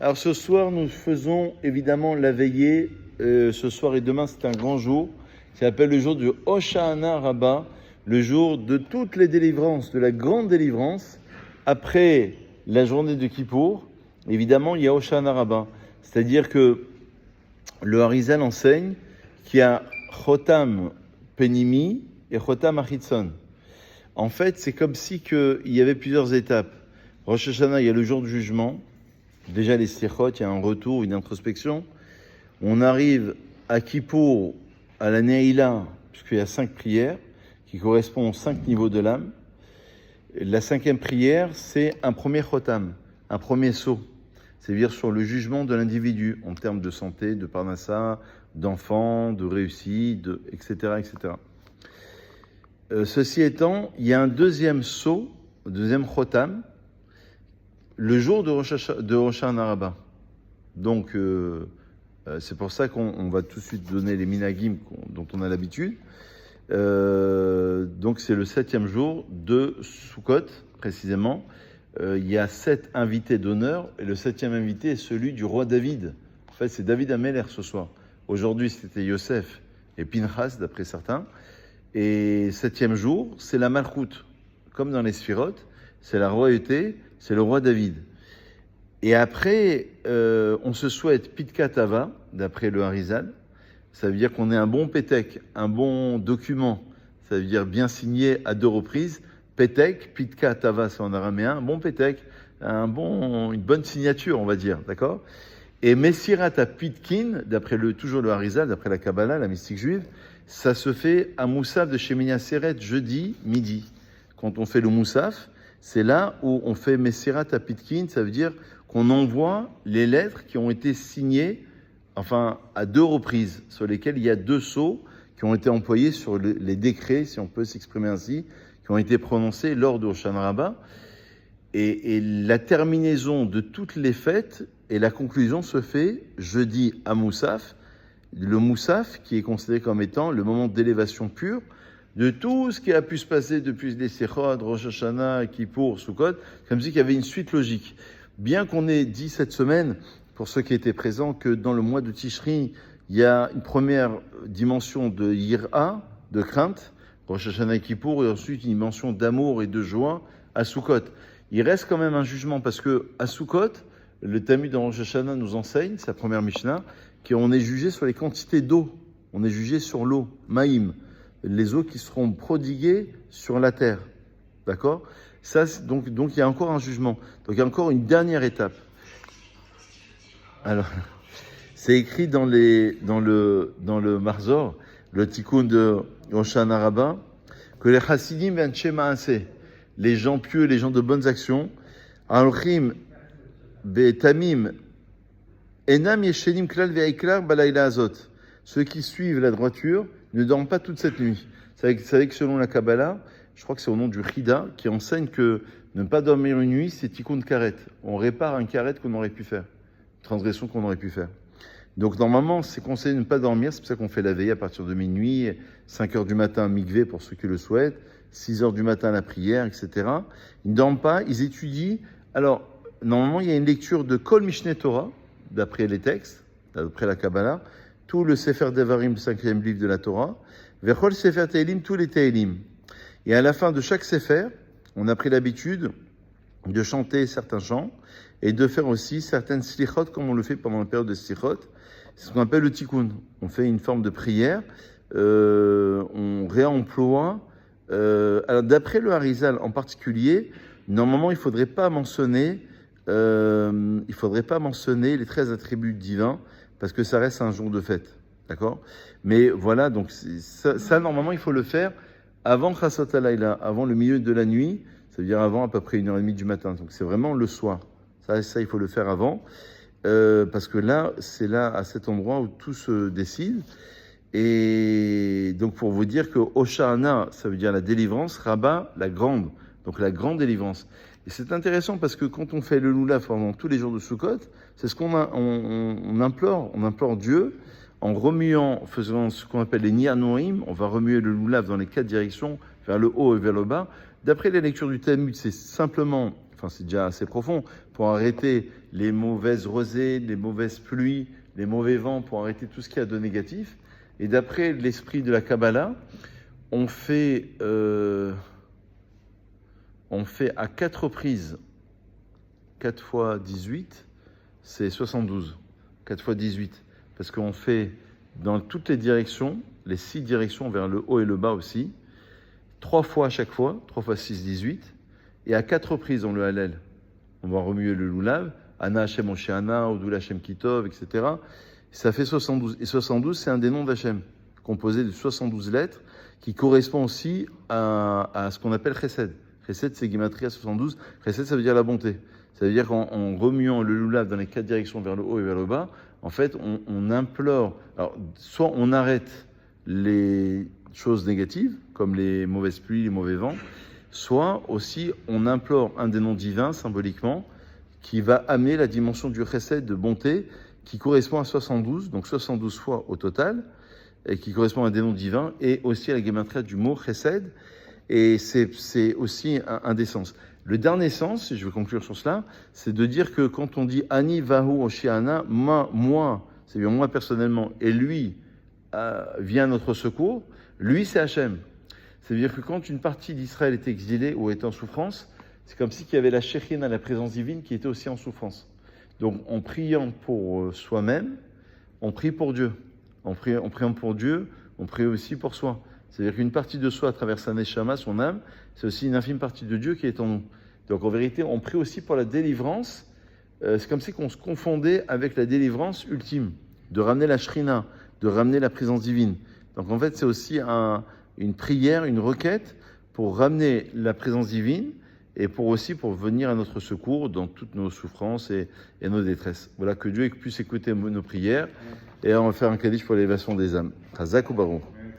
Alors ce soir, nous faisons évidemment la veillée. Ce soir et demain, c'est un grand jour. Ça s'appelle le jour du Hoshana Rabbah, le jour de toutes les délivrances, de la grande délivrance. Après la journée de Kippour, évidemment, il y a Hoshana Rabbah. C'est-à-dire que le Harizal enseigne qu'il y a Chotam Penimi et Chotam Achitzon. En fait, c'est comme si il y avait plusieurs étapes. Rosh Hashanah, il y a le jour du jugement. Déjà les slichot, il y a un retour, une introspection. On arrive à Kippour, à la Neila, puisqu'il y a 5 prières qui correspondent aux 5 niveaux de l'âme. La 5e prière, c'est un premier chotam, un premier saut. C'est-à-dire sur le jugement de l'individu en termes de santé, de parnassa, d'enfants, de réussite, etc., etc. Ceci étant, il y a un deuxième saut, un deuxième chotam, le jour de Rosh Hashanah. Donc, c'est pour ça qu'on va tout de suite donner les minagim dont on a l'habitude. Donc, c'est le 7e jour de Sukkot, précisément. Il y a 7 invités d'honneur, et le 7e invité est celui du roi David. En fait, c'est David Améler ce soir. Aujourd'hui, c'était Yosef et Pinchas, d'après certains. Et 7e jour, c'est la Malchut. Comme dans les Sphiroth, c'est la royauté, c'est le roi David. Et après, on se souhaite Pitka Tava, d'après le Harizal. Ça veut dire qu'on ait un bon pétek, un bon document. Ça veut dire bien signé à 2 reprises. Pétek, Pitka Tava, c'est en araméen, un bon pétek, une bonne signature, on va dire, d'accord? Et Messirat à Pitkin, toujours le Harizal, d'après la Kabbalah, la mystique juive, ça se fait à Moussaf de Shemini Aseret, jeudi midi. Quand on fait le Moussaf, c'est là où on fait Messirat à Pitkin, ça veut dire qu'on envoie les lettres qui ont été signées, à 2 reprises, sur lesquelles il y a 2 sceaux qui ont été employés sur les décrets, si on peut s'exprimer ainsi, qui ont été prononcés lors de Hoshana Rabbah. Et la terminaison de toutes les fêtes et la conclusion se fait jeudi à Moussaf. Le Moussaf, qui est considéré comme étant le moment d'élévation pure de tout ce qui a pu se passer depuis les Sechot, Rosh Hashanah, Kippour, Sukkot, comme si il y avait une suite logique. Bien qu'on ait dit cette semaine, pour ceux qui étaient présents, que dans le mois de Tishri, il y a une première dimension de Yir'a, de crainte, Rosh Hashanah et Kippour, et ensuite une dimension d'amour et de joie à Sukkot. Il reste quand même un jugement, parce que à Sukkot, le Talmud de Rosh Hashanah nous enseigne, sa première Mishnah, qu'on est jugé sur les quantités d'eau. On est jugé sur l'eau, Maïm, les eaux qui seront prodiguées sur la terre. D'accord ? Ça, donc il y a encore un jugement. Donc il y a encore une dernière étape. Alors, c'est écrit dans le Marzor, le Tikkun de Hoshana Rabbah, que les Chassidim v'anshei ma'aseh, les gens pieux, les gens de bonnes actions, alchim be'tamim enam yeshenim klal ve'iklar balayla azot. Ceux qui suivent la droiture ne dorment pas toute cette nuit. Vous savez que selon la Kabbalah, je crois que c'est au nom du Chida, qui enseigne que ne pas dormir une nuit, c'est tikkun karet. On répare un karet qu'on aurait pu faire, une transgression qu'on aurait pu faire. Donc normalement, c'est conseillé de ne pas dormir, c'est pour ça qu'on fait la veille à partir de minuit, 5h du matin, mikvé pour ceux qui le souhaitent, 6h du matin la prière, etc. Ils ne dorment pas, ils étudient. Alors, normalement, il y a une lecture de Kol Mishneh Torah, d'après les textes, d'après la Kabbalah, tout le Sefer Devarim, le 5e livre de la Torah, Vechol Sefer Tehilim, tous les Tehilim. Et à la fin de chaque Sefer, on a pris l'habitude de chanter certains chants et de faire aussi certaines slichot, comme on le fait pendant la période de slichot. C'est ce qu'on appelle le tikkun. On fait une forme de prière, on réemploie. Alors d'après le Harizal en particulier, normalement il ne faudrait pas mentionner les 13 attributs divins parce que ça reste un jour de fête, d'accord ? Mais voilà, donc ça normalement il faut le faire avant Chasot Halayla, avant le milieu de la nuit, ça veut dire avant à peu près 1h30 du matin. Donc c'est vraiment le soir. Ça il faut le faire avant, parce que là, c'est là, à cet endroit où tout se décide. Et donc pour vous dire que Hoshana, ça veut dire la délivrance, Rabbah, la grande, donc la grande délivrance. Et c'est intéressant parce que quand on fait le Lulav pendant tous les jours de Sukkot, c'est ce qu'on on implore Dieu, en remuant, faisant ce qu'on appelle les Nianoïm, on va remuer le Lulav dans les 4 directions, vers le haut et vers le bas. D'après les lectures du Talmud, c'est simplement enfin c'est déjà assez profond, pour arrêter les mauvaises rosées, les mauvaises pluies, les mauvais vents, pour arrêter tout ce qu'il y a de négatif. Et d'après l'esprit de la Kabbalah, on fait à 4 reprises, 4 fois 18, c'est 72. 4 fois 18. Parce qu'on fait dans toutes les directions, les 6 directions vers le haut et le bas aussi, 3 fois à chaque fois, 3 fois 6, 18. Et à 4 reprises dans le Hallel, on va remuer le Lulav, Ana Hashem Oshéana, Odul Hashem Kitov, etc. Ça fait 72. Et 72, c'est un des noms d'Hachem, composé de 72 lettres, qui correspond aussi à ce qu'on appelle Chesed. Chesed, c'est Gematria 72. Chesed, ça veut dire la bonté. Ça veut dire qu'en remuant le Lulav dans les 4 directions vers le haut et vers le bas, en fait, on implore, alors, soit on arrête les choses négatives, comme les mauvaises pluies, les mauvais vents, soit aussi on implore un des noms divins, symboliquement, qui va amener la dimension du chesed, de bonté, qui correspond à 72, donc 72 fois au total, et qui correspond à un des noms divins, et aussi à la gematria du mot chesed, et c'est aussi un des sens. Le dernier sens, et je vais conclure sur cela, c'est de dire que quand on dit Ani Vahu Oshiana, moi, c'est-à-dire moi personnellement, et lui vient à notre secours, lui c'est Hachem. C'est-à-dire que quand une partie d'Israël était exilée ou était en souffrance, c'est comme si il y avait la Shekhinah, la présence divine, qui était aussi en souffrance. Donc en priant pour soi-même, on prie pour Dieu. En priant pour Dieu, on prie aussi pour soi. C'est-à-dire qu'une partie de soi, à travers sa neshama, son âme, c'est aussi une infime partie de Dieu qui est en nous. Donc en vérité, on prie aussi pour la délivrance. C'est comme si on se confondait avec la délivrance ultime, de ramener la Shrina, de ramener la présence divine. Donc en fait, c'est aussi une prière, une requête pour ramener la présence divine et pour venir à notre secours dans toutes nos souffrances et nos détresses. Voilà, que Dieu puisse écouter nos prières et on va faire un kaddish pour l'élévation des âmes. Chazak ou Baruch.